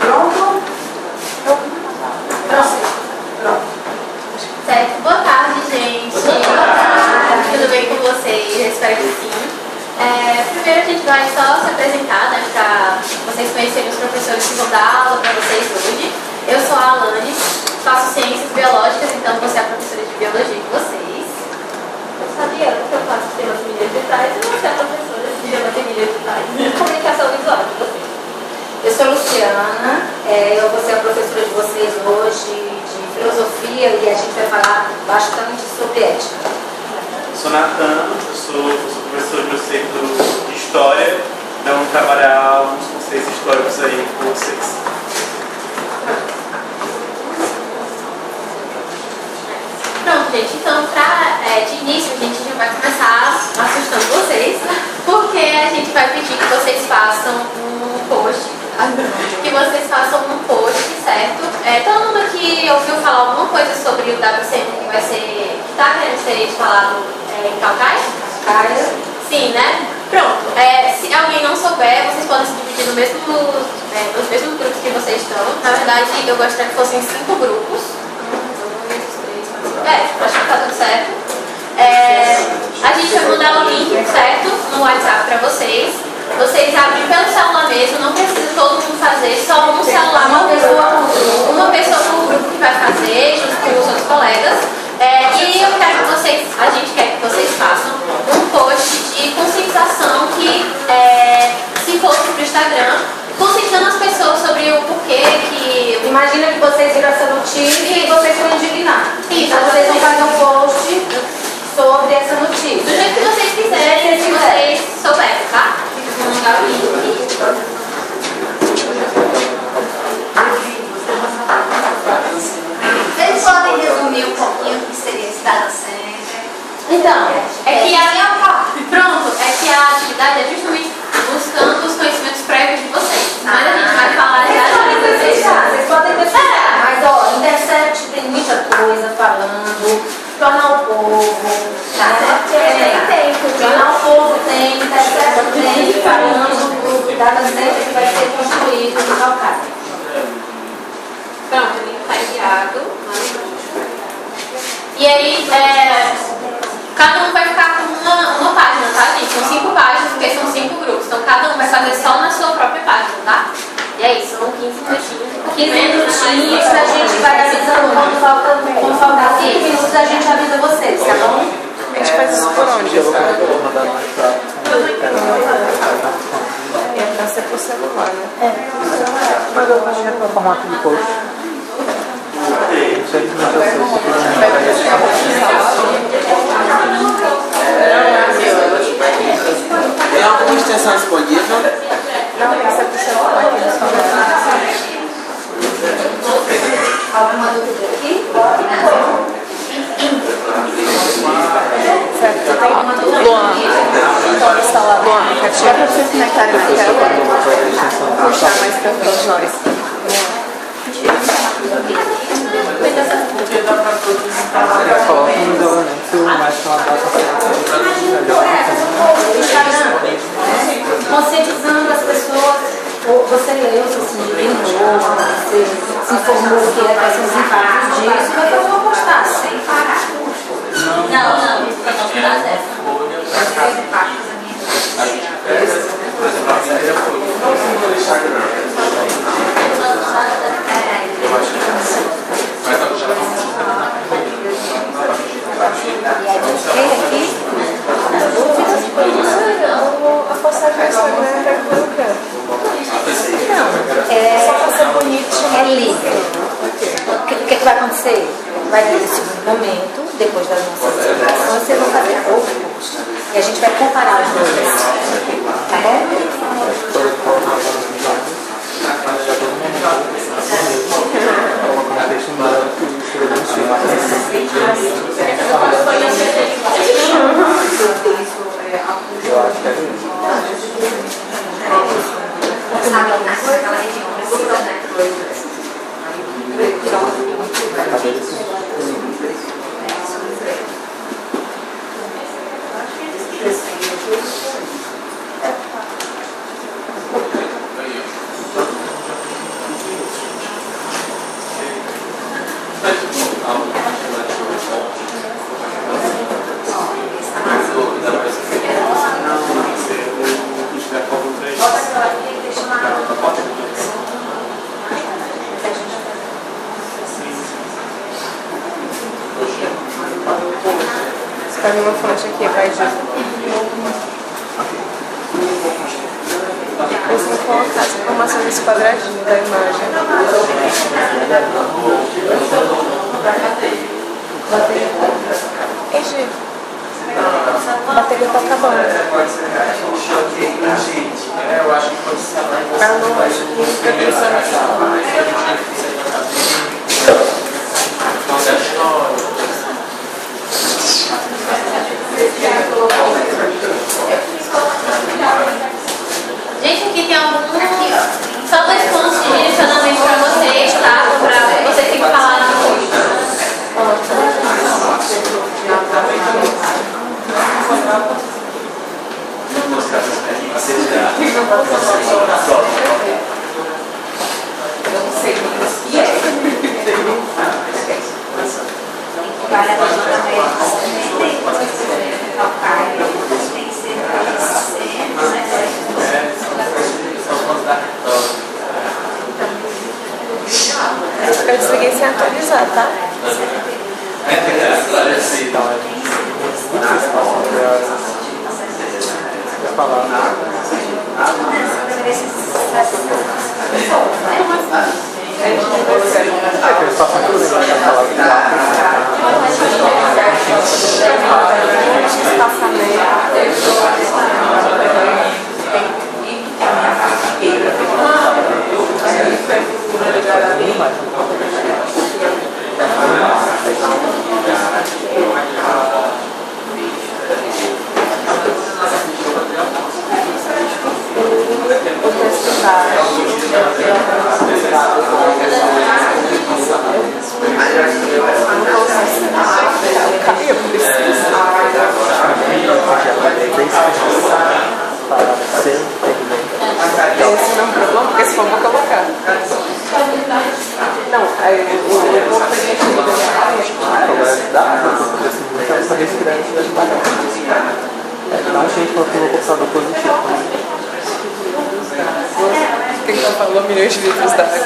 Pronto? Pronto. Certo. Boa tarde, gente. Boa tarde. Tudo bem com vocês? Eu espero que sim. Primeiro a gente vai só se apresentar, né, para vocês conhecerem os professores que vão dar aula para vocês hoje. Eu sou a Alane, faço ciências biológicas, então vou ser a professora de biologia de vocês. Eu sabia que eu faço sistemas mídias digitais e vou ser a professora de sistemas mídias digitais e comunicação visual de vocês. Eu sou Luciana, eu vou ser a professora de vocês hoje de filosofia e a gente vai falar bastante sobre ética. Eu sou Natan, eu sou professor de vocês de História, então vamos trabalhar alguns conceitos históricos aí com vocês. Pronto, gente, então de início a gente já vai começar assustando vocês, porque a gente vai pedir que vocês façam um post, certo? Todo mundo aqui ouviu falar alguma coisa sobre o Data Center que está querendo ser falado em Calcaia? Sim, né? Pronto. Se alguém não souber, vocês podem se dividir nos mesmos grupos que vocês estão. Na verdade, eu gostaria que fossem 5 grupos. Acho que tá tudo certo. A gente vai mandar o link, certo? No WhatsApp para vocês. Vocês abrem pelo celular mesmo, não precisa todo mundo fazer, só um celular, uma pessoa por grupo que vai fazer, junto com os outros colegas. E a gente quer que vocês façam um post de conscientização que, se for para o Instagram, conscientizando as pessoas sobre o porquê que... Imagina que vocês viram essa notícia e vocês estão indignados. Então vocês vão fazer um post sobre essa notícia. Do jeito que vocês quiserem, se vocês souberem, tá? Vou mandar o link. Vocês podem resumir um pouquinho o que seria esse data center? Então, Pronto, que a atividade é justamente buscando os conhecimentos prévios de vocês. Mas a gente vai falar vocês podem pesquisar, mas ó, Intercept tem muita coisa falando, Jornal Povo, Jornal Povo tem, Intercept tem, falando do data center que vai ser construído no Calcaia. Pronto, o link está enviado. E aí, cada um vai ficar com uma página, tá, gente? São 5 páginas, porque são 5 grupos. Então, cada um vai fazer só na sua própria página, tá? E é isso, são 15 minutinhos. 15 minutinhos, a gente vai avisando quando faltar 15 minutos, a gente avisa vocês, tá bom? A gente faz isso por onde? É pra ser por celular, né? Mas eu acho que é para formato de post. Tem alguma extensão disponível? Não, isso é por celular. Alguma dúvida aqui? Certo. Luana, pode instalar o aplicativo. Dá para vocês conectarem na tela? Puxar mais para todos nós. Coloca nos elementos mais com a data Conscientizando as pessoas, você leu, você se indignou, você se informou que quais são os impactos disso, mas eu vou postar sem parar. Não, não dá certo. Quem aqui? A postagem do Instagram é colocando. Não, Só para ser bonito. é livre. O que vai acontecer? Vai ter esse momento, depois das nossas explicações, vocês vão fazer outro post. E a gente vai comparar os dois. Tá bom? Eu acho que é isso. Aquela região precisa, né? Tá numa fonte aqui, vai de. Eles vão colocar as informações nesse quadradinho da imagem. Ei, Gi, a bateria tá acabando. Eu acho que pode ser mais. Ah, não, acho que fica pensando assim. Gente, aqui tem só 2 pontos de direcionamento para vocês, tá? Para vocês têm que falar na música. Eu desliguei sem atualizar, tá? Esse não é um problema, porque se for, vou colocar. Não, aí eu vou fazer aqui. Essa respirante vai parar. Dá um jeito para ter um computador positivo. O que ele falou? Milhões de litros d'água.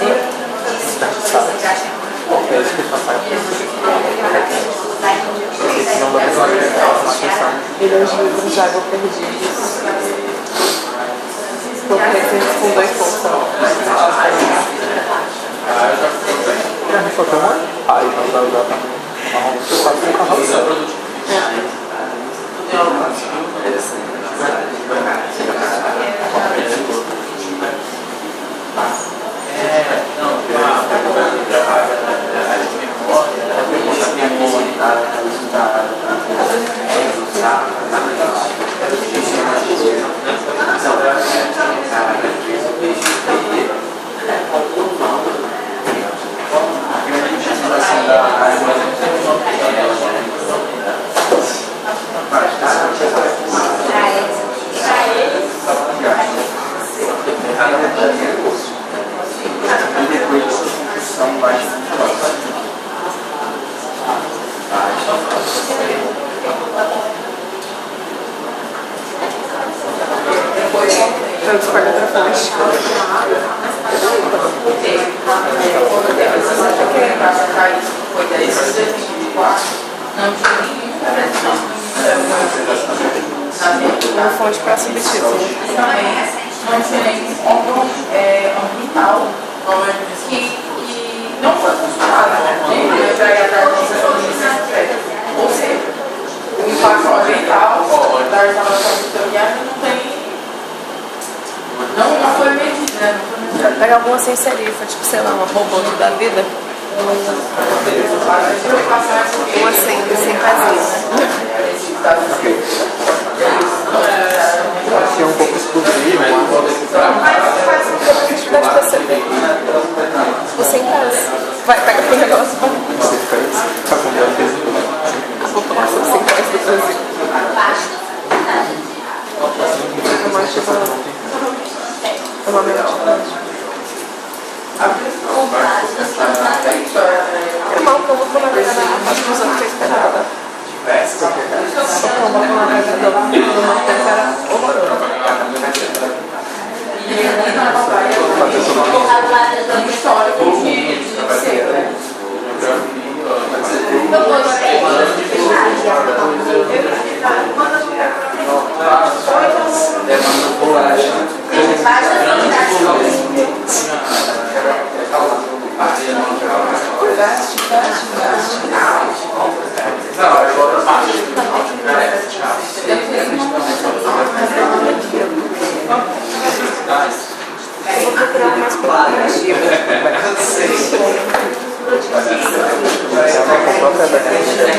É isso que passar. Não dá pra Milhões de litros de água perdidos. Por presente com 2 pontos. só tem uma página para usar também. Você sabe que é carroça. Vamos para outra fonte. Uma fonte para subtítulo. Ambiental que não foi consultada, ou seja, o impacto ambiental da instalação vitoriana não foi medido, né? Pega alguma sem serifa, tipo, sei lá, uma robô da vida. Uma sem casinha. Achei um pouco exclusivo, Dá de perceber. Você em casa. Vai, pega pro negócio. Você fica com meu peso. A população sem casa do Brasil. É uma mente. É mal que eu vou pôr na vida da parte dos outros que eu esperava. Só que eu vou pôr na vida do não tempera horroroso. Histórico de ser, né?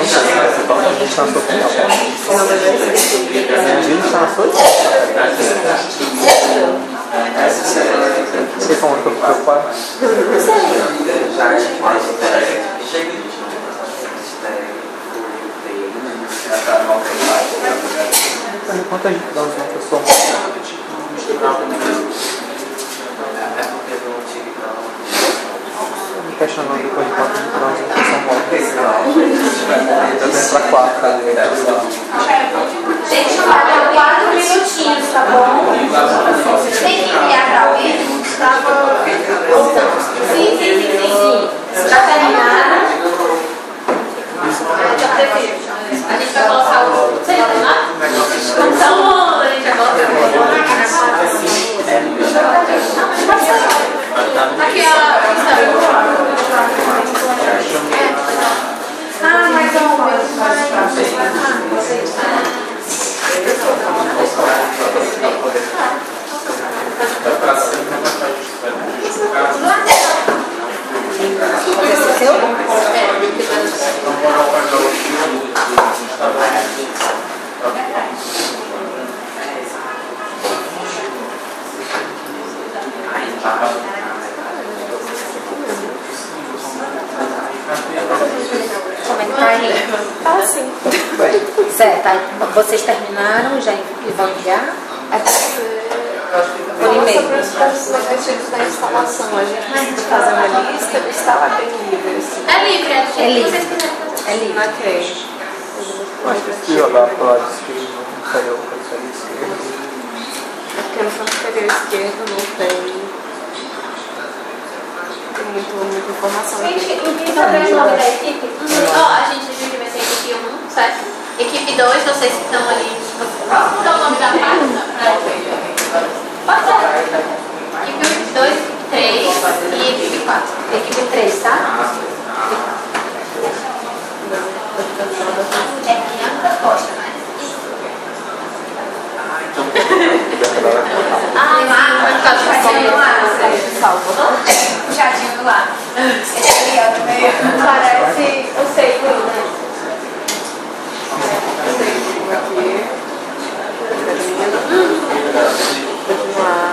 está na sua opinião. Não, mas é Minha vida está na sua opinião. Vocês são muito preocupados. Quantas doses uma pessoa me questionando depois de quantas doses uma pessoa morre. Já vem para 4. Gente, faltam 4 minutinhos, tá bom? Tem que enviar pra alguém? Sim. Pra terminar. A gente vai colocar o... Você já tem lá? Então, a gente vai colocar aqui a mas é o Ah, sim. Certo, aí vocês terminaram já e vão enviar? Por e-mail. Sobre os objetivos da instalação, a gente precisa fazer uma lista e instalar bem livre. É livre, é É livre. vocês quiserem fazer. É livre. Ok. Mas se jogar para o lado esquerdo, não saiu para o lado esquerdo. Porque no canto superior esquerdo não tem muita informação. Gente, ninguém sabe o nome da equipe? Ó, a gente vai ser equipe 1, certo? Equipe 2, vocês que estão ali. Posso mudar o nome da página? Pode ser. Equipe 2, 3 e equipe 4. Equipe 3, tá? É Bianca Costa, né? Puxadinho do lado. Esse ali, ó, no meio. Parece o seio, né? Aqui. Continuar.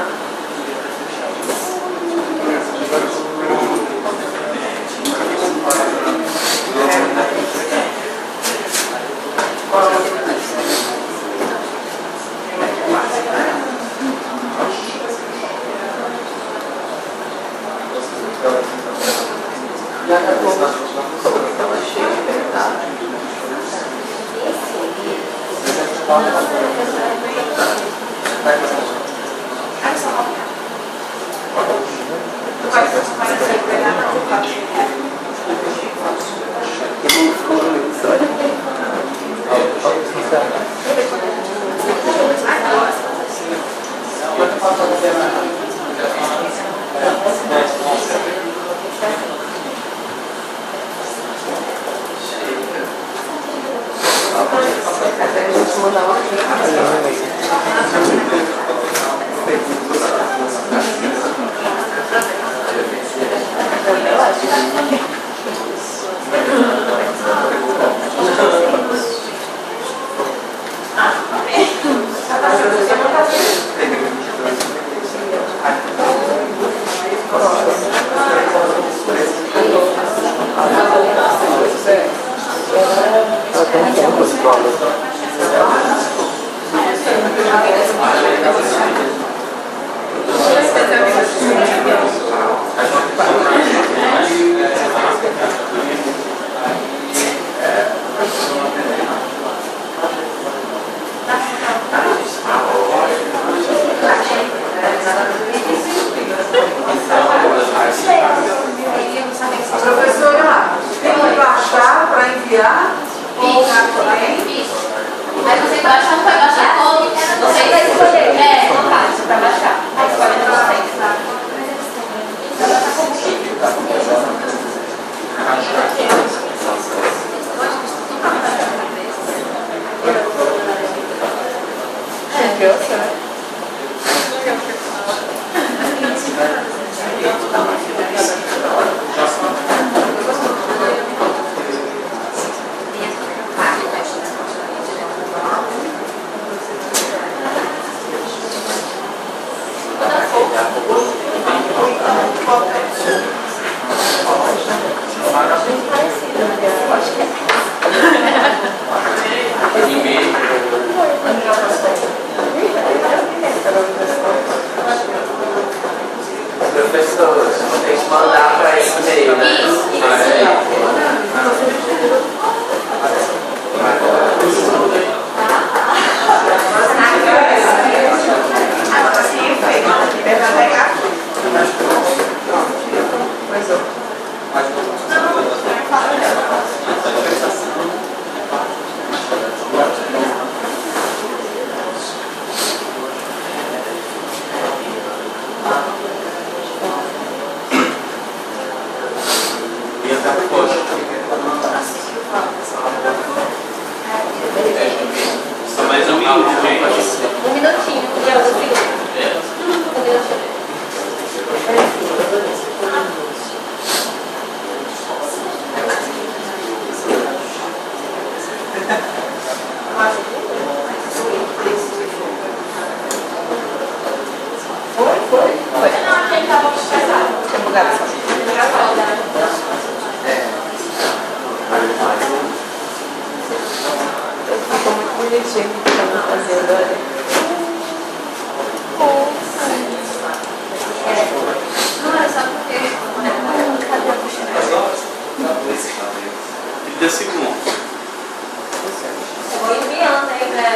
parecido, mas eu acho que é. Professor, tem que mandar para esse e-mail, né? Só mais um minuto, gente. Um minutinho, e eu sigo. Um minutinho. Não, achei que tava pesado. Tinha bugado só. Ficou muito bonitinho o que estamos fazendo, olha. Não, é só porque... Cadê a puxa? 30 segundos. Eu vou enviando aí, né?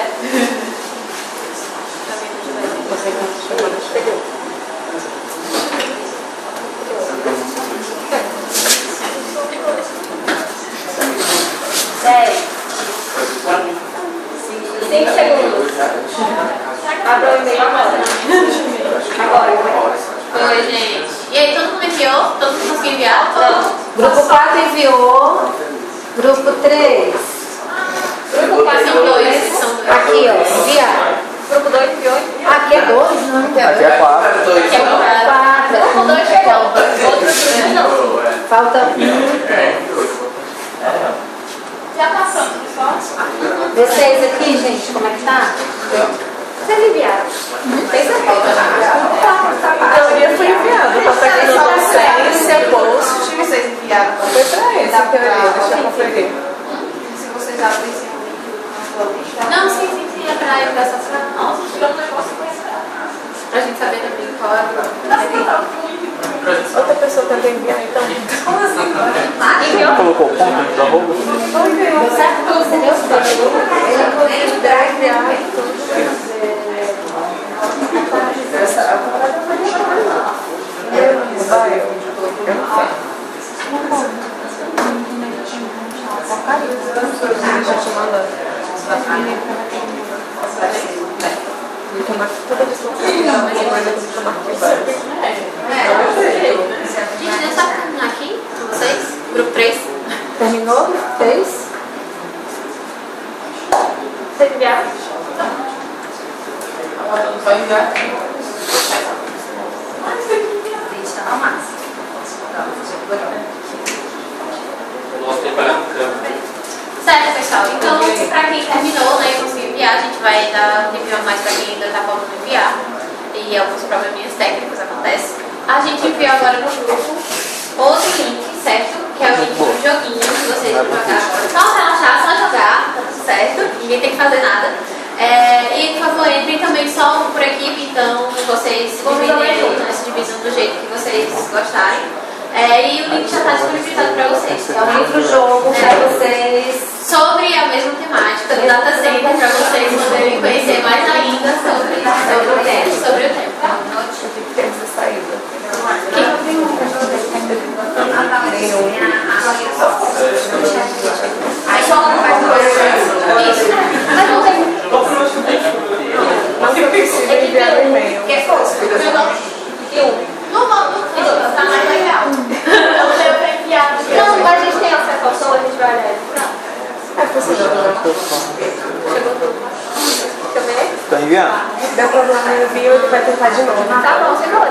Você que chamou no exterior. Cinco segundos. Abre o e-mail agora. Oi, gente. E aí, todo mundo enviou? Todo mundo conseguiu enviar? Grupo 4 enviou. Grupo 3. Grupo 4 são dois. Aqui, ó, enviaram. Grupo 2 enviou? Aqui é 2, não? Aqui é 4. Que é o Quatro. Grupo 2 chegou. Outro grupo não. Falta Já passou, pessoal? vocês aqui, gente, como é que tá? Vocês enviaram? Tem certeza? A teoria foi enviada. Só para quem não consegue, seu post. Vocês enviaram. Foi para esse, a teoria. Deixa eu conferir. Se vocês abrem esse Não, sim, é pra educação. Nossa, tirou um negócio com essa. Pra gente saber também qual é Outra pessoa tenta enviar, então. Como assim? Enviou? Colocou o ponto dos arrobas? Deu certo pra você, deu certo. Ele incluiu drive e tudo. Vai, eu não sei. Deixa eu te mandar. Toda vez que eu Gente, deixa eu só terminar aqui com vocês. Grupo 3. Terminou? 3? Vocês enviaram? Só enviar. Deixa ao máximo. Nossa, preparando o campo. Certo, pessoal. Então, pra quem terminou, né, e conseguiu enviar, a gente vai dar review a mais pra quem ainda tá faltando enviar. E alguns probleminhas técnicos acontecem. A gente enviou agora no grupo outro link, certo? Que é o link do joguinho que vocês vão jogar agora. Só relaxar, só jogar, tá tudo certo. Ninguém tem que fazer nada. E, por favor, entrem também só por equipe, então vocês se dividam do jeito que vocês gostarem. E o link já está disponibilizado para vocês. É um livro jogo para vocês. Sobre a mesma temática do data center, para vocês poderem conhecer mais ainda sobre o tema. Sobre o tema. Eu tenho que ter essa saída. Aí só isso. Mas não tem. Não que eu precise enviar um e-mail. Que fosse. Não tá mais legal. Não, mas a gente tem acesso ao som, a gente vai olhar. É possível. Chegou tudo. Deixa eu ver. Tá enviando? Deu problema no envio, ele vai tentar de novo. Tá bom, você pode.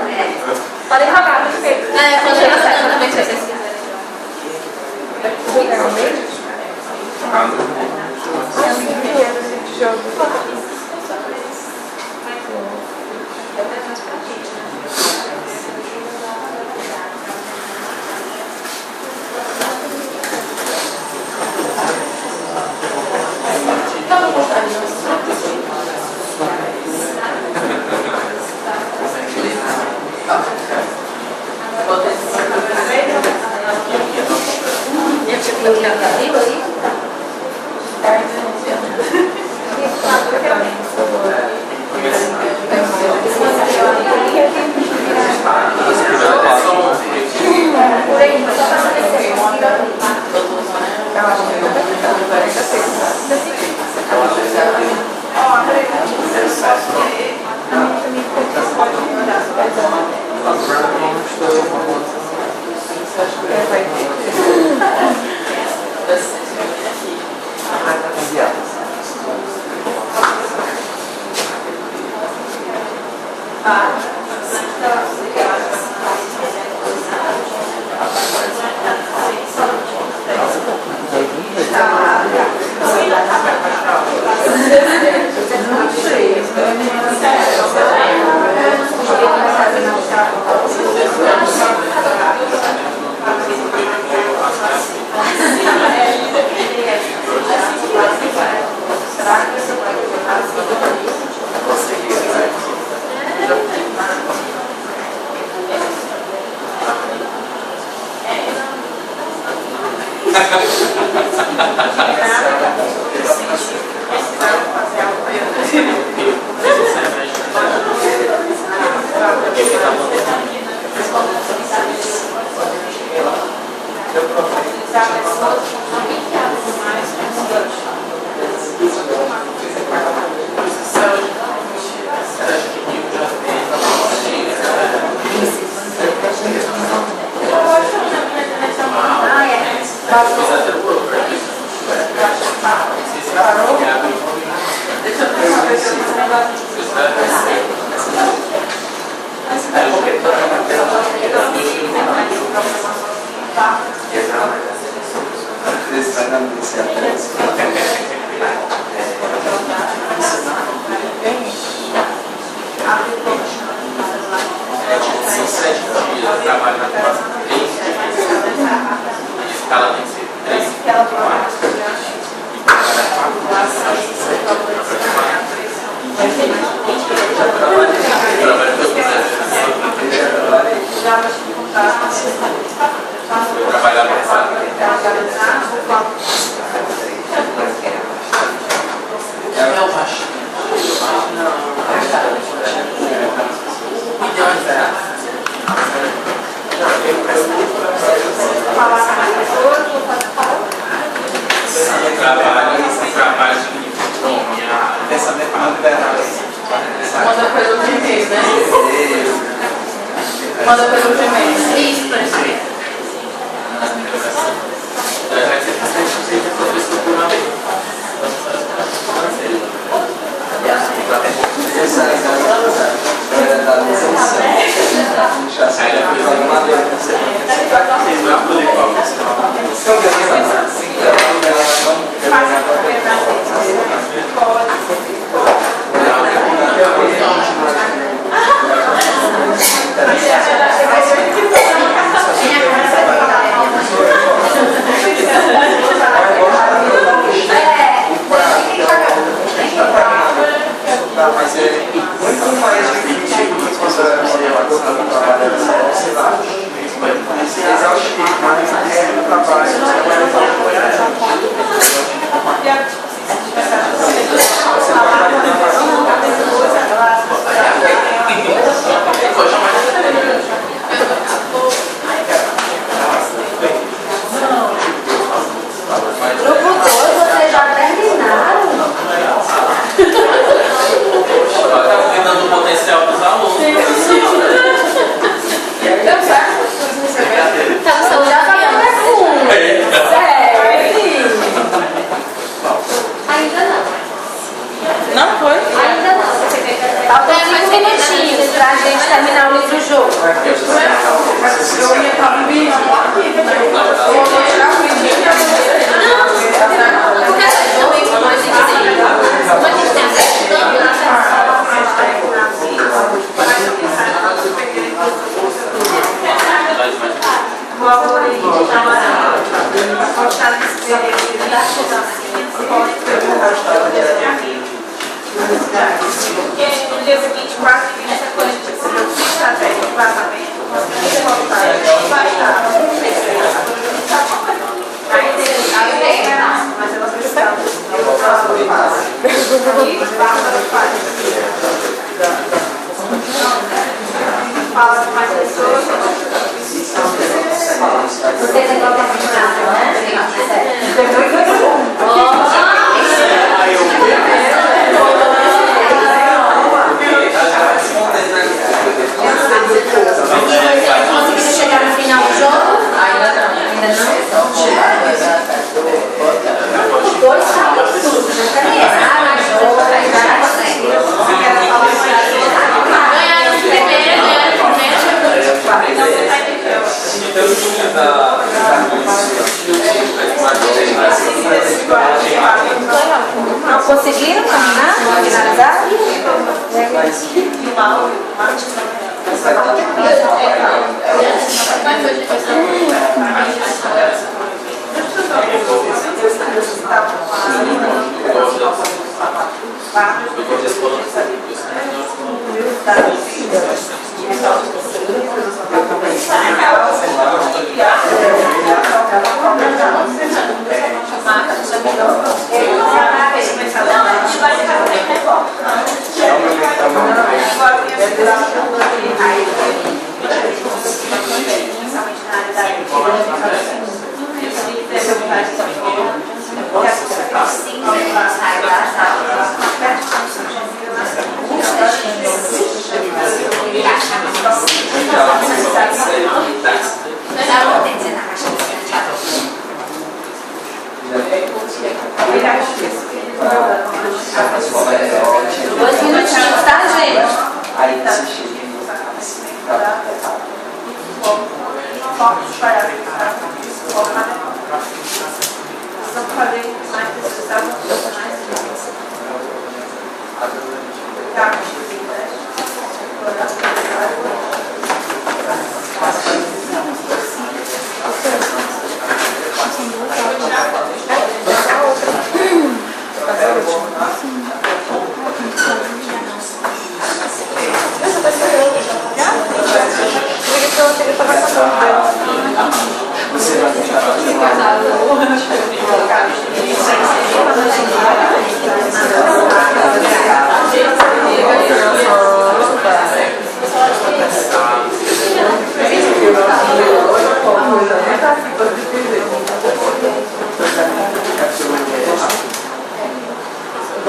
Podem jogar, perfeito. Pode jogar também se vocês quiserem. Jogar o e-mail? Ah, sim, dinheiro de jogo. o link abriu aí? Por aí, só para saber se é Manda pelo Gmail, né? Manda pelo Gmail. Isso, por exemplo. Mas é muito mais difícil você trabalhar sei lá. Mas eu acho que mais é o Grupo 2, vocês já terminaram? Está dando o potencial dos alunos. Deu certo? Tá no celular? Sério? Ainda não. Não foi? Ainda não. Faltam 5 minutinhos pra gente terminar o livro-jogo. Eu ia estar vindo aqui, eu vou tirar o vídeo pra você. Porque essa também como a gente tem. Como a gente tem acesso todo na sala. Porque no dia seguinte, quase que essa coisa de estratégia de vazamento, conseguir voltar, vai dar. vocês igual para a né? E conseguiram chegar no final do jogo? Ainda não? Dois sabem tudo, já ganharam o jogo, aí já conseguiram. Ganharam o primeiro, Não conseguiram caminhar? Finalizar? Dois minutinhos, tá, gente? Aí tá.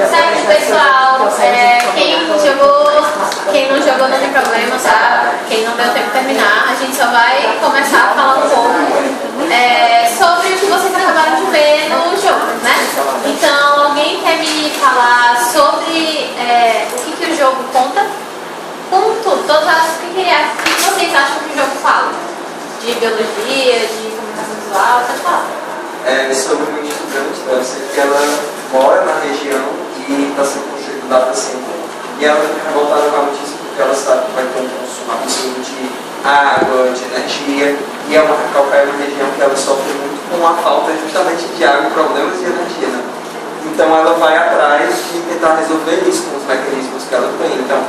Certo, pessoal, quem não jogou não tem problema, tá? Quem não deu tempo de terminar, a gente só vai começar a falar um pouco sobre o que vocês acabaram de ver no jogo, né? Então, alguém quer me falar sobre o que o jogo conta? Com tudo, o que vocês acham que o jogo fala? De biologia, de comunicação visual, pode falar. Sobre uma estudante, deve ser que ela mora na região e está sendo construído data center. E ela fica revoltada com a notícia porque ela sabe que vai ter um consumo absurdo de água, de energia. E é uma calcaia na região que ela sofre muito com a falta justamente de água e problemas de energia, né? Então ela vai atrás de tentar resolver isso com os mecanismos que ela tem. Então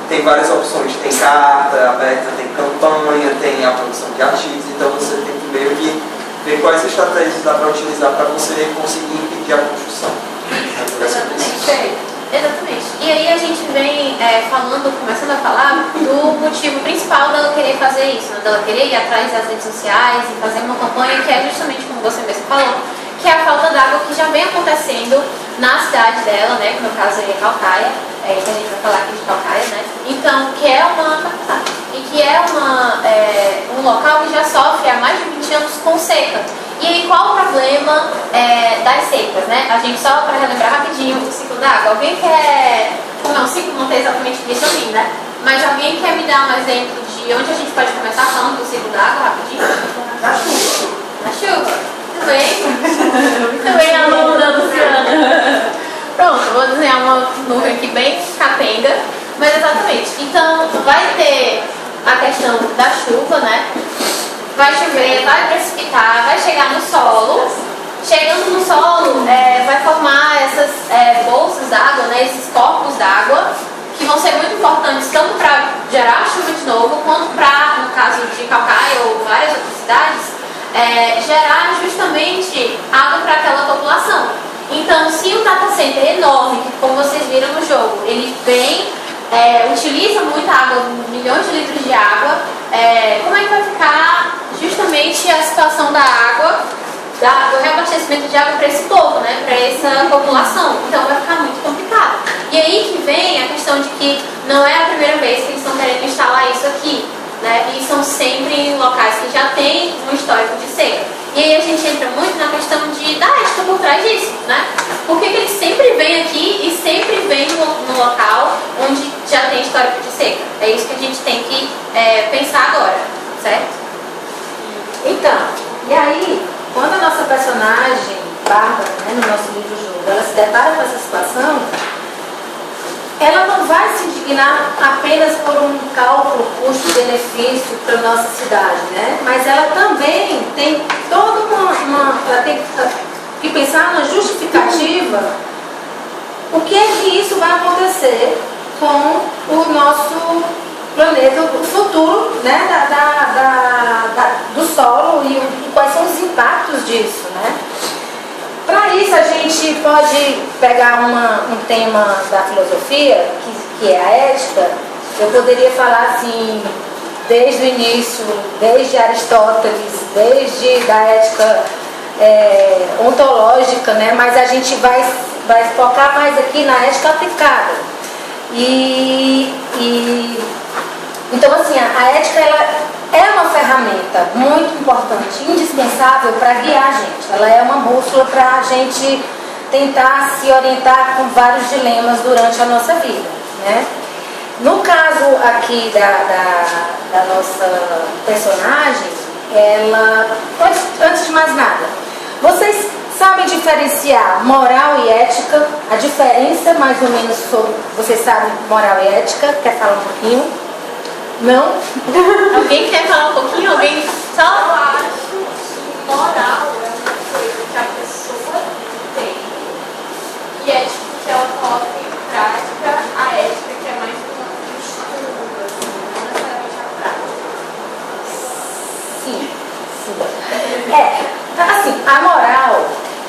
tem várias opções, tem carta aberta, tem campanha, tem a produção de artigos. Então você tem que meio que ver quais estratégias dá para utilizar para você conseguir impedir a construção. Exatamente. E aí a gente vem começando a falar do motivo principal dela querer fazer isso, né? Dela querer ir atrás das redes sociais e fazer uma campanha que é justamente como você mesmo falou, que é a falta d'água que já vem acontecendo na cidade dela, né? Que no caso é Calcaia, que a gente vai falar aqui de Calcaia, né? Então, que é uma capital e que é um local que já sofre há mais de 20 anos com seca. E aí, qual o problema das secas, né? A gente, só para relembrar rapidinho o ciclo da água. Alguém quer... Não, o ciclo não tem exatamente isso ali, né? Mas alguém quer me dar um exemplo de onde a gente pode começar falando do ciclo da água rapidinho? Na chuva. Na chuva? Muito bem. Muito bem, aluna Luciana. Pronto, vou desenhar uma nuvem aqui bem capenga. Mas exatamente. Então, vai ter a questão da chuva, né? Vai chover, vai precipitar, vai chegar no solo. Chegando no solo, vai formar essas bolsas d'água, né, esses corpos d'água, que vão ser muito importantes tanto para gerar chuva de novo, quanto para, no caso de Calcaia ou várias outras cidades, gerar justamente água para aquela população. Então, se o data center é enorme, que como vocês viram no jogo, ele vem... utiliza muita água, milhões de litros de água, como é que vai ficar justamente as situação da água, do reabastecimento de água para esse povo, né? Para essa população. Então vai ficar muito complicado. E aí que vem a questão de que não é a primeira vez que eles estão querendo instalar isso aqui, né? E são sempre em locais que já tem um histórico de seca. E aí a gente entra muito na questão da ética por trás disso, né? Por que eles sempre vêm aqui e sempre vêm no local onde já tem histórico de seca? É isso que a gente tem que pensar agora, certo? Então, e aí, quando a nossa personagem, Bárbara, né, no nosso livro-jogo, ela se depara com essa situação, ela não vai se indignar apenas por um cálculo custo-benefício para a nossa cidade, né? Mas ela também tem toda ela tem que pensar na justificativa, o que é que isso vai acontecer com o nosso planeta, o futuro, né, do solo e quais são os impactos disso, né? Para isso a gente pode pegar um tema da filosofia, que é a ética. Eu poderia falar assim, desde o início, desde Aristóteles, desde a ética ontológica, né? Mas a gente vai focar mais aqui na ética aplicada. Então, assim, a ética ela é uma ferramenta muito importante, indispensável para guiar a gente. Ela é uma bússola para a gente tentar se orientar com vários dilemas durante a nossa vida, né? No caso aqui da nossa personagem, ela, antes de mais nada, vocês sabem diferenciar moral e ética? A diferença, mais ou menos, sobre, vocês sabem moral e ética? Quer falar um pouquinho? Não? Alguém quer falar um pouquinho? Alguém só? Eu acho que moral é uma coisa que a pessoa tem e ética que ela coloca em prática, a ética que é mais um estudo, assim, não necessariamente a prática. Sim. Assim, a moral,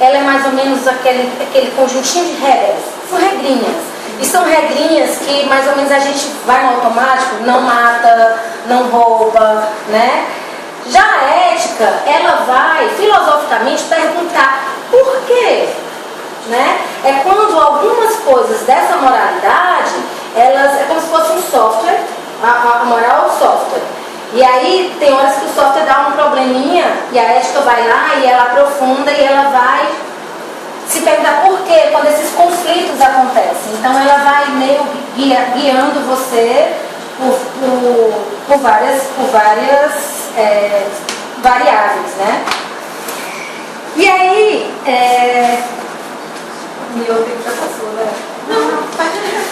ela é mais ou menos aquele conjuntinho de regras, são regrinhas. E são regrinhas que mais ou menos a gente vai no automático, não mata, não rouba, né? Já a ética, ela vai filosoficamente perguntar por quê, né? É quando algumas coisas dessa moralidade, elas é como se fosse um software, a moral é o software. E aí tem horas que o software dá um probleminha e a ética vai lá e ela aprofunda e ela vai se perguntar por quê quando esses conflitos acontecem. Então ela vai meio guiando você por várias variáveis, né? E aí,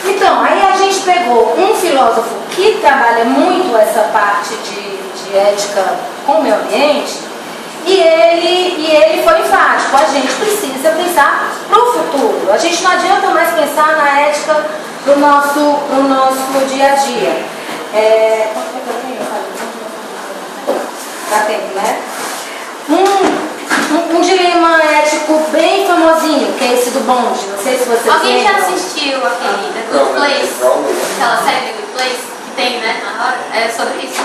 então, aí a gente pegou um filósofo que trabalha muito essa parte de ética com o meio ambiente. E ele foi enfático, a gente precisa pensar no futuro. A gente não adianta mais pensar na ética do nosso dia a dia. Tá tendo, né? Um dilema ético bem famosinho, que é esse do bonde. Não sei se vocês Alguém já lembram. assistiu aquele The Good Place? Aquela série The Good Place que tem, né? Na hora? É sobre isso.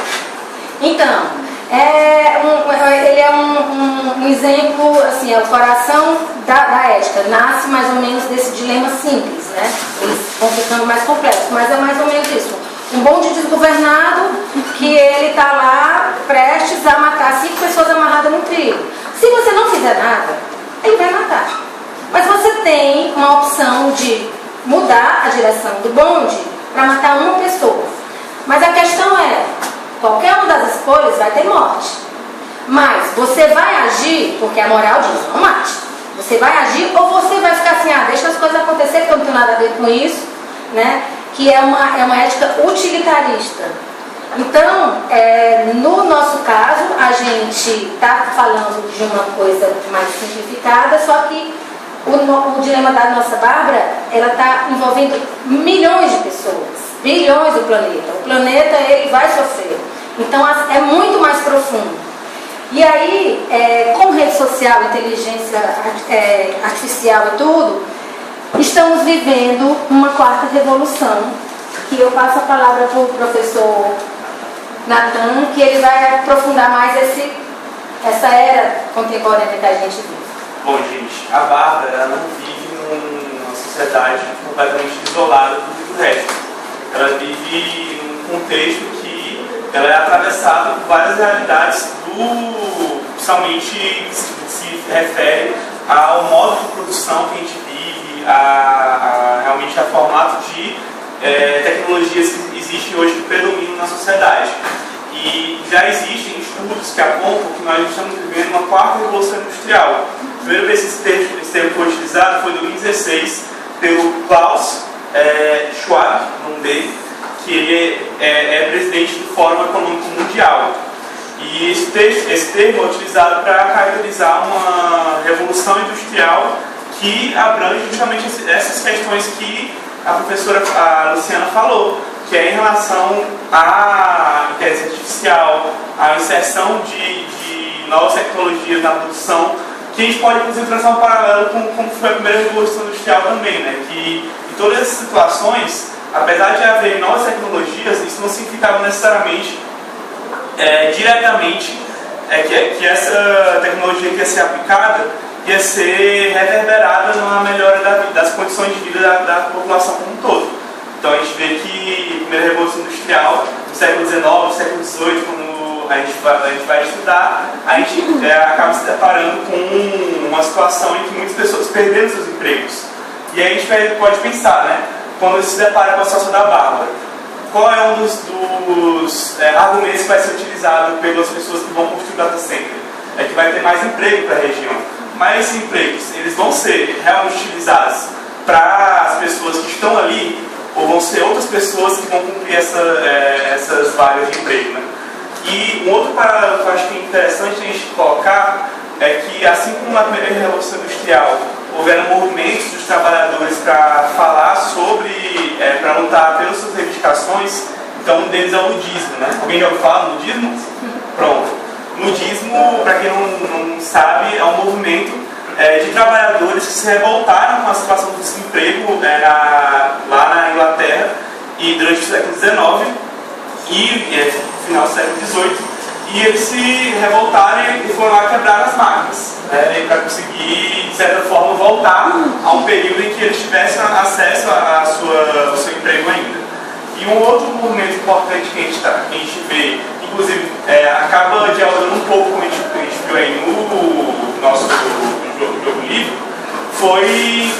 Então, ele é um exemplo, assim, é o coração da ética. Nasce mais ou menos desse dilema simples, né? Eles vão ficando mais complexos, mas é mais ou menos isso. Um bonde desgovernado que ele está lá prestes a matar 5 pessoas amarradas no trilho. Se você não fizer nada, ele vai matar. Mas você tem uma opção de mudar a direção do bonde para matar uma pessoa. Mas a questão é, qualquer uma das escolhas vai ter morte. Mas você vai agir, porque a moral diz, não mate. Você vai agir ou você vai ficar assim, deixa as coisas acontecer porque eu não tenho nada a ver com isso, né? Que é uma ética utilitarista. Então, no nosso caso, a gente está falando de uma coisa mais simplificada, só que o dilema da nossa Bárbara, ela está envolvendo milhões de pessoas, bilhões do planeta. O planeta, ele vai sofrer. Então, é muito mais profundo. E aí, com rede social, inteligência artificial e tudo, estamos vivendo uma 4ª revolução, que eu passo a palavra para o professor Natan, que ele vai aprofundar mais essa era contemporânea que a gente vive? Bom, gente, a Bárbara ela não vive numa sociedade completamente isolada do resto. Ela vive num contexto que ela é atravessada por várias realidades, principalmente que se refere ao modo de produção que a gente vive, realmente a formato de tecnologias que existem hoje que predominam na sociedade. E já existem estudos que apontam que nós estamos vivendo uma quarta revolução industrial. A primeira vez que esse termo foi utilizado foi em 2016 pelo Klaus Schwab, o nome dele, que ele é presidente do Fórum Econômico Mundial. E esse termo é utilizado para caracterizar uma revolução industrial que abrange justamente essas questões que a professora Luciana falou, que é em relação à inteligência artificial, à inserção de novas tecnologias na produção, que a gente pode, inclusive, traçar um paralelo com como foi a primeira revolução industrial também, né? Que em todas essas situações, apesar de haver novas tecnologias, isso não significava necessariamente, diretamente, que essa tecnologia que ia ser aplicada ia ser reverberada numa melhora das condições de vida da população como um todo. Então a gente vê que a primeira revolução industrial, no século XIX, no século XVIII, como a gente vai estudar, a gente acaba se deparando com uma situação em que muitas pessoas perderam seus empregos. E aí a gente pode pensar, né, quando se depara com a situação da Bárbara, qual é um dos argumentos que vai ser utilizado pelas pessoas que vão construir o data center? É que vai ter mais emprego para a região. Mas esses empregos, eles vão ser realmente utilizados para as pessoas que estão ali, ou vão ser outras pessoas que vão cumprir essas vagas de emprego, né? E um outro paralelo que eu acho que é interessante a gente colocar é que, assim como na primeira revolução industrial houveram movimentos dos trabalhadores para falar sobre, para lutar pelas suas reivindicações, então um deles é o nudismo, né? Alguém já ouviu falar do nudismo? Pronto. Nudismo, para quem não sabe, é um movimento de trabalhadores que se revoltaram com a situação do desemprego lá na Inglaterra e durante o século XIX e final do século XVIII, e eles se revoltaram e foram lá quebrar as máquinas, né, para conseguir, de certa forma, voltar a um período em que eles tivessem acesso ao seu emprego ainda. E um outro movimento importante que a gente vê, inclusive acaba dialogando um pouco com o que a gente viu aí no nosso jogo livre, foi,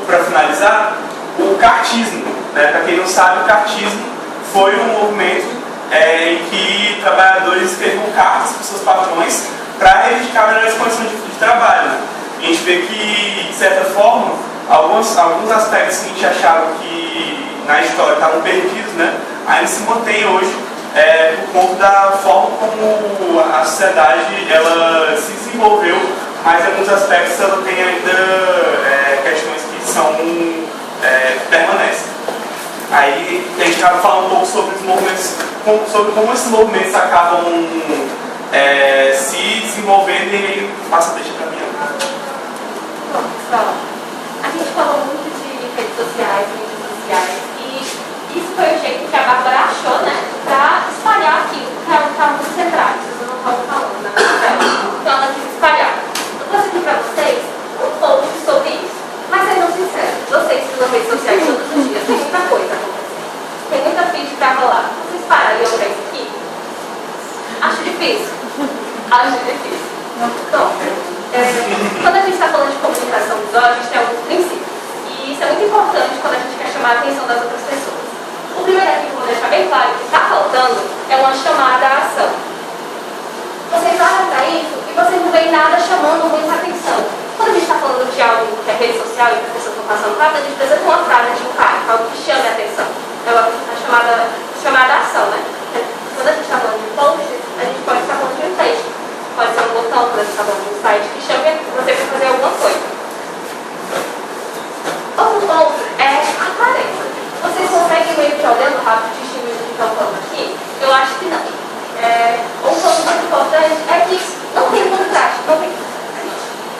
para finalizar, o cartismo. Né? Para quem não sabe, o cartismo foi um movimento em que trabalhadores escreviam cartas para seus patrões para reivindicar melhores condições de trabalho. Né? E a gente vê que, de certa forma, alguns aspectos que a gente achava que na história estavam perdidos, né? Ainda se mantém hoje por conta da forma como a sociedade ela se desenvolveu, mas em alguns aspectos ela tem ainda questões que são permanecem. Aí a gente acaba falando um pouco sobre os movimentos, sobre como esses movimentos acabam se desenvolvendo, e aí passa a deixa para mim. Bom, pessoal, a gente falou muito de redes sociais, mídias sociais, e isso foi o jeito que a Bárbara achou, né, para espalhar aquilo que ela estava muito centrada, vocês não estavam falando, né? Então ela quis espalhar. Eu trouxe aqui para vocês um post sobre isso. Mas sejam sinceros, vocês que usam redes sociais todos os dias, tem muita coisa acontecendo. Tem muita feed para rolar. Vocês parariam para isso aqui? Acho difícil. Acho difícil. Bom, quando a gente está falando de comunicação visual, a gente tem alguns princípios. E isso é muito importante quando a gente quer chamar a atenção das outras pessoas. O primeiro aqui que eu vou deixar bem claro que está faltando é uma chamada à ação. Vocês olham para isso e vocês não veem nada chamando muita atenção. Quando a gente está falando de algo que é rede social e que as pessoas estão passando rápido, a gente precisa de uma frase de impacto, algo que chame a atenção. É a chamada ação, né? Quando a gente está falando de post, a gente pode estar falando de um texto. Pode ser um botão, quando a gente está falando de um site, que chame você para fazer alguma coisa. Outro ponto é a clareza. Vocês conseguem meio que olhando rápido distinguir o que estão falando aqui? Eu acho que não. Um ponto muito importante é que não tem contraste, não tem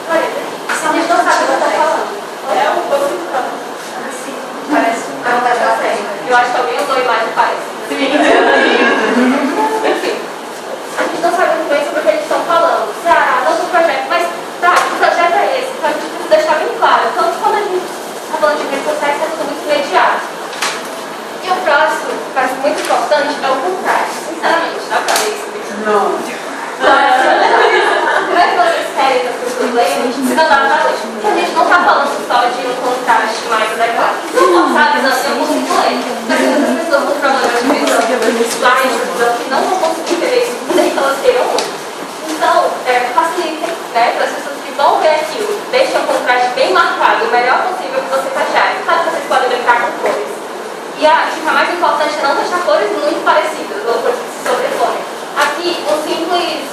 clareza. A gente não sabe o que está falando. É um pouco assim, parece um cara da frente. Eu acho que alguém usou a imagem parece. né? Para as pessoas que vão ver aquilo, deixem um contraste bem marcado, o melhor possível que vocês acharem. Claro que vocês podem brincar com cores. E a mais importante é não deixar cores muito parecidas, ou cores que se sobrepõem. Aqui, um simples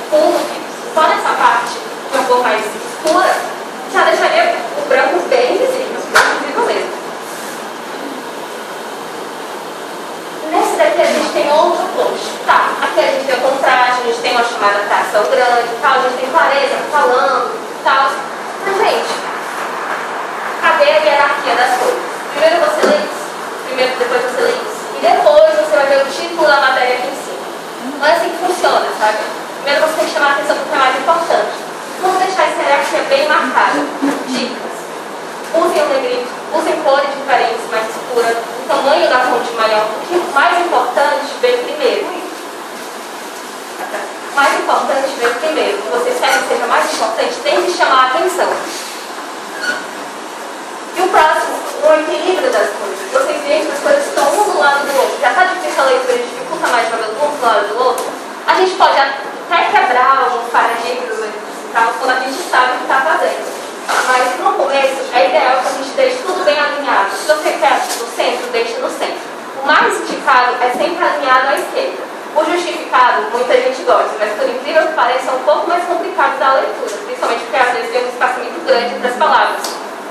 fundo, só nessa parte, que é um pouco mais escura, já deixaria o branco bem visível mesmo. Nesse daqui a gente tem outro post. Tá, aqui a gente tem o contraste, a gente tem uma chamada tração grande, tal, a gente tem clareza falando, tal. Mas, gente, cadê a hierarquia das coisas? Primeiro você lê isso, depois você lê isso. E depois você vai ver o título da matéria aqui em cima. Não é assim que funciona, sabe? Primeiro você tem que chamar a atenção para o que é mais importante. Vamos deixar essa hierarquia bem marcada. Dicas. Usem o negrito, usem cores diferentes, mais escuras, o tamanho da fonte maior. O que é mais importante vem primeiro. O mais importante vem primeiro. O que vocês querem que seja mais importante tem que chamar a atenção. E o próximo, o equilíbrio das coisas. Vocês veem que as coisas estão um do lado do outro. Já está difícil a leitura, dificulta mais jogar um do lado do outro. A gente pode até quebrar alguns paradigmas quando a gente sabe o que está fazendo. Mas no começo é ideal que a gente deixe tudo bem alinhado. Se você quer no centro, deixe no centro. O mais indicado é sempre alinhado à esquerda. O justificado, muita gente gosta, mas por incrível que pareça, é um pouco mais complicado da leitura, principalmente porque às vezes tem um espaço muito grande entre as palavras.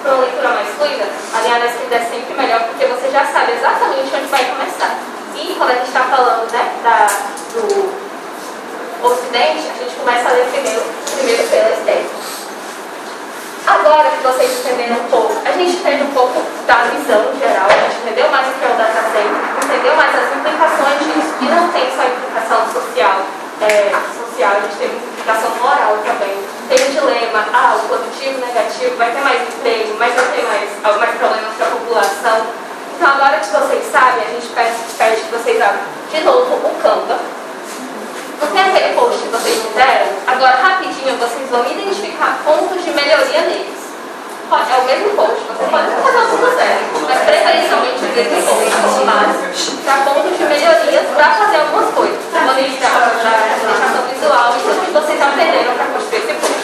Para uma leitura mais fluida, alinhado à esquerda é sempre melhor, porque você já sabe exatamente onde vai começar. E quando a gente está falando, né, do Ocidente, a gente começa a ler primeiro pela esquerda. Agora que vocês entenderam um pouco, a gente entende um pouco da visão geral, a gente entendeu mais o que é o data center, entendeu mais as implicações disso, e não tem só implicação social, a gente tem implicação moral também. Tem um dilema, o positivo, o negativo, vai ter mais emprego, mas vai ter mais problemas para a população. Então agora que vocês sabem, a gente pede que vocês abram de novo o Canva. Não tem aquele post que vocês fizeram? Agora, rapidinho, vocês vão identificar pontos de melhoria neles. É o mesmo post, vocês podem fazer o que quiserem, mas preferencialmente o mesmo post, mas para pontos de melhorias, para fazer algumas coisas. Monitorar a comunicação visual e tudo que vocês aprenderam para construir esse post.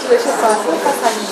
Deixa eu passar de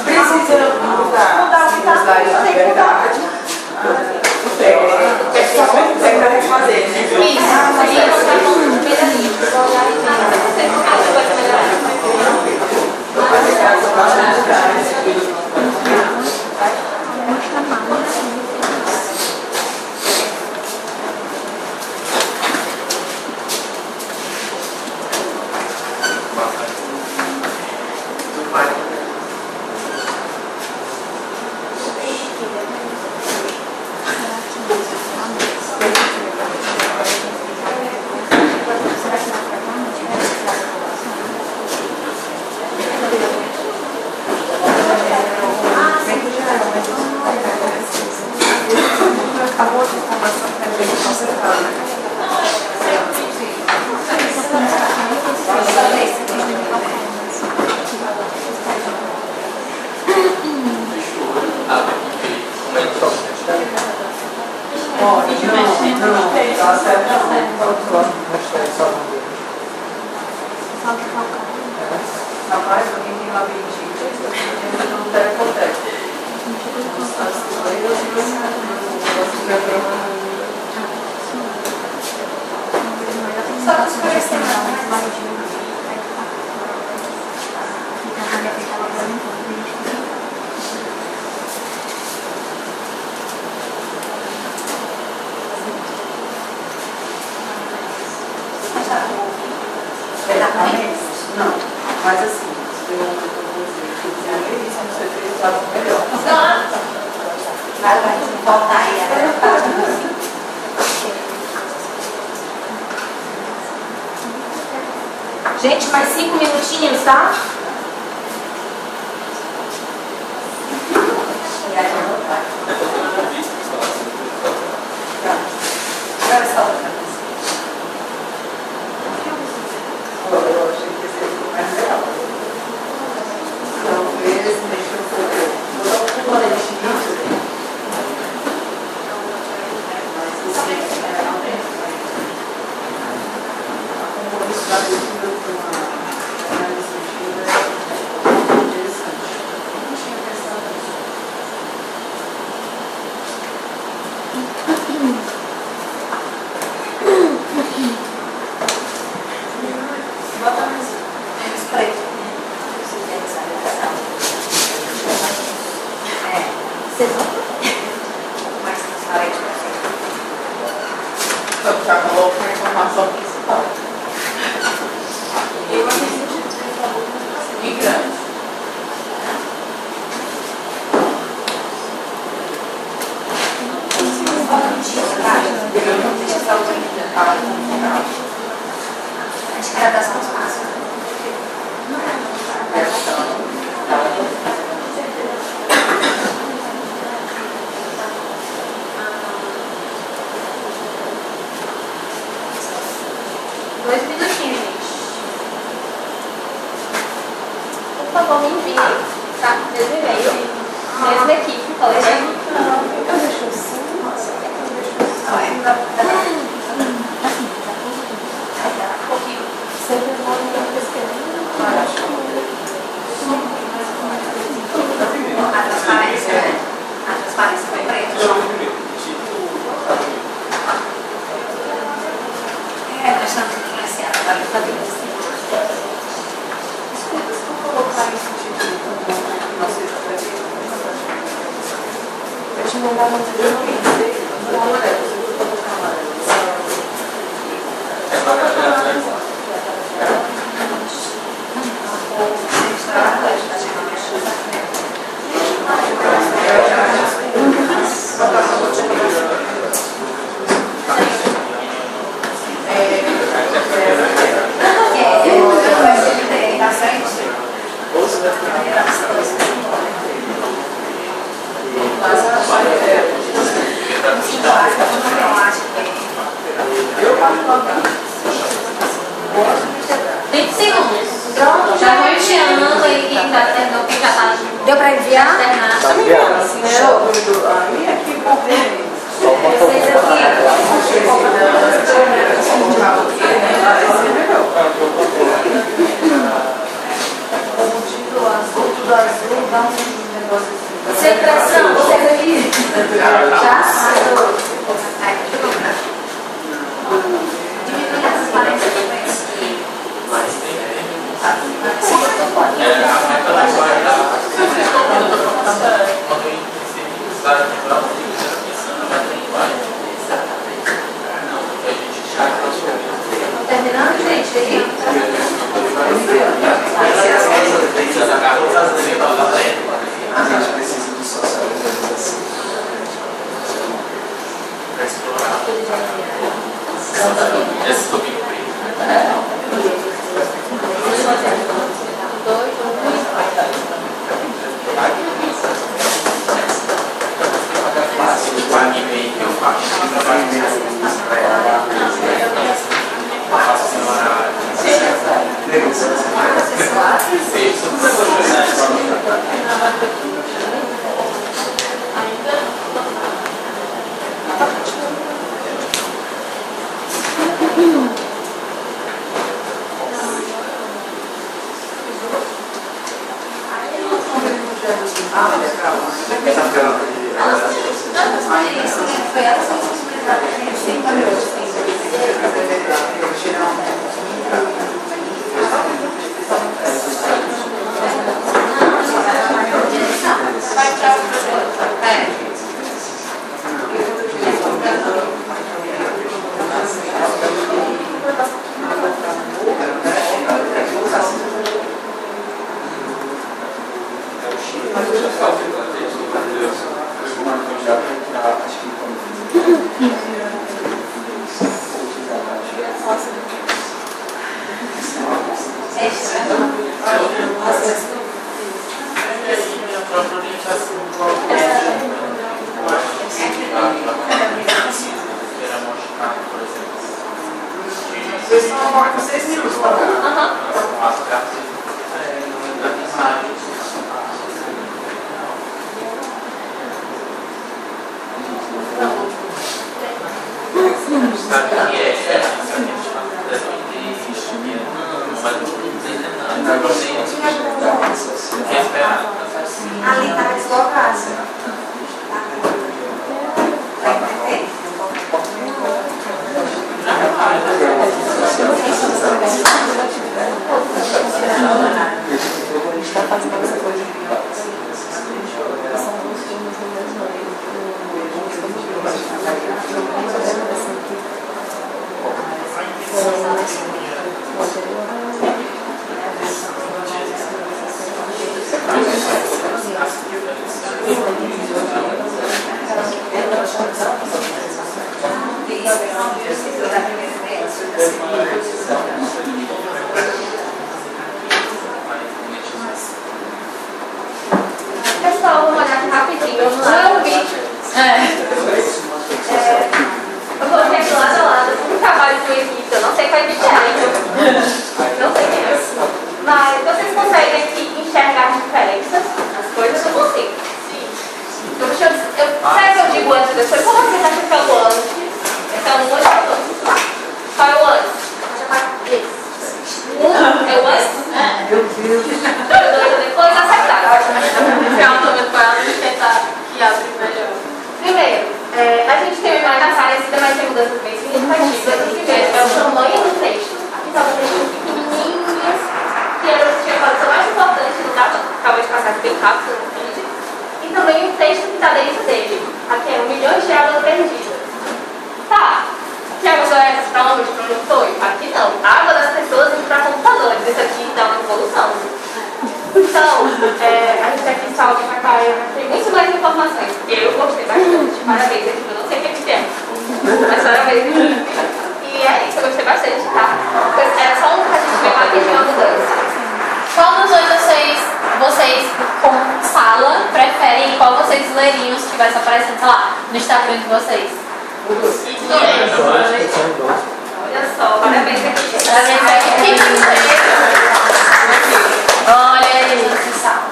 Precisa mudar os slides de verdade. Tá certo. Rapaz, alguém tem labirintite, eu não quero acontecer. Só para escurecer, não. Não, mas assim, se eu fizer isso, não sei se eu faço melhor. Vai voltar aí. Gente, mais 5 minutinhos, tá? Eu achei que esse ficou mais legal. Talvez mexa um pouco. Vou dar um Mais transparente para você. Então, já coloca a informação principal. E grande. Acho que era das mãos fáceis. Dois minutinhos, gente. Por favor, me enviem, tá? Mesmo e-mail. Mesma equipe, coletivo. Eu deixo assim, nossa, eu deixo Um pouquinho. sempre vou me pesquisando. A transparência, né? A transparência foi preta. É, nós estamos influenciados. Agora eu falei assim. Desculpa, se eu colocar isso tipo, não sei se eu te mandava um vídeo, eu não pensei, no amarelo, se eu colocar amarelo. Segundos. Já vou enviando aí quem tá tendo, quem já tá Deu para enviar? externado. Assim, a minha aqui comprei. Vocês aqui. Tudo azul, dá um negócio assim. Sem pressão, vocês aqui. Já? Diminui a transparência também. Terminando, gente? A gente precisa de socialização. Esse toquinho o anime que eu faço, eu faço assim no horário. Ainda demora com 6 minutos, tá bom? Ali está deslocado. Está fazendo essa coisa são dois filmes no mesmo ano. Pessoal, vamos olhar aqui rapidinho. Vamos lá. O vídeo. Eu coloquei aqui lado a lado um trabalho de uma equipe. Eu não sei qual equipe é. Não sei quem é. Mas vocês conseguem aqui enxergar diferenças nas coisas? Eu consigo. Então, será que eu digo antes e depois? Como vocês acham que é o antes? Esse é o 1 ou é o 2? Qual é o antes? É o antes? Meu Deus. O 2 depois acertaram. Pronto, vamos tentar que abre melhor. Primeiro, a gente tem uma imagem parecida, mas tem mudanças bem significativas. O primeiro é o tamanho do texto. Aqui está um texto pequenininho, que era o que tinha a mais importante, não dava, acabou de passar bem rápido no vídeo. E também o texto que está dentro dele. Aqui é 1 milhão de águas perdidas. Tá. Que água são essas para onde? Para onde foi? Aqui não. A água das pessoas indo para computadores. Isso aqui dá uma evolução. Então, a gente aqui salva para cá. Tem muito mais informações. Eu gostei bastante. Parabéns, aqui. Eu não sei o que é. Mas parabéns. E é isso, eu gostei bastante, tá? Era só um que a gente veio rapidinho a mudança. Qual dos dois vocês, como sala, preferem e qual vocês leriam se estivesse aparecendo, sei lá, no Instagram de vocês? Olha só, parabéns aqui. Parabéns aqui. Olha aí, pessoal.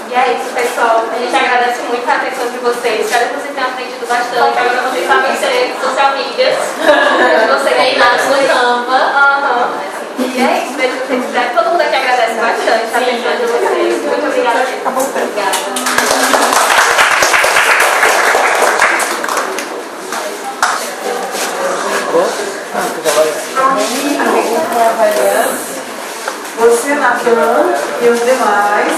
E é isso, pessoal. A gente agradece muito a atenção de vocês. Espero que vocês tenham aprendido bastante. Agora vocês sabem ser social medias. Vocês treinados no Canva. E é isso, mesmo que vocês quiserem. Todo mundo aqui agradece bastante a atenção de vocês. Muito obrigada. Obrigada. Você, Natan e os demais.